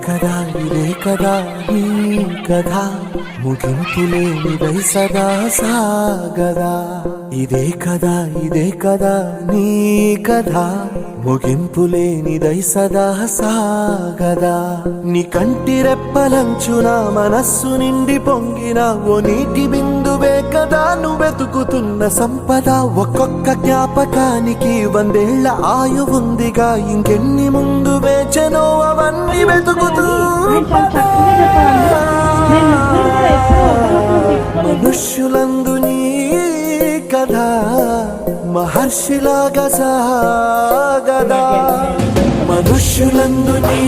కదా ఇదే కదా నీ కథ ముగింపులేనిదై సదా సాగదా ఇదే కదా నీ కథ ముగింపులేనిదై సదా సాగదా నీ కంటి రెప్పలంచున మనస్సు నిండి పొంగిన ఓ నీటి బిందువే కదా నువ్వెతుకుతున్న సంపద ఒక్కొక్క జ్ఞాపకానికి 100 ఏళ్ల ఆయువుందిగా ఇంకెన్ని ముందు వేచనో అవన్నీ వెతుకుతూ మనుష్యులందు నీ కథ మహర్షిలాగా సాగదా మనుష్యులందు నీ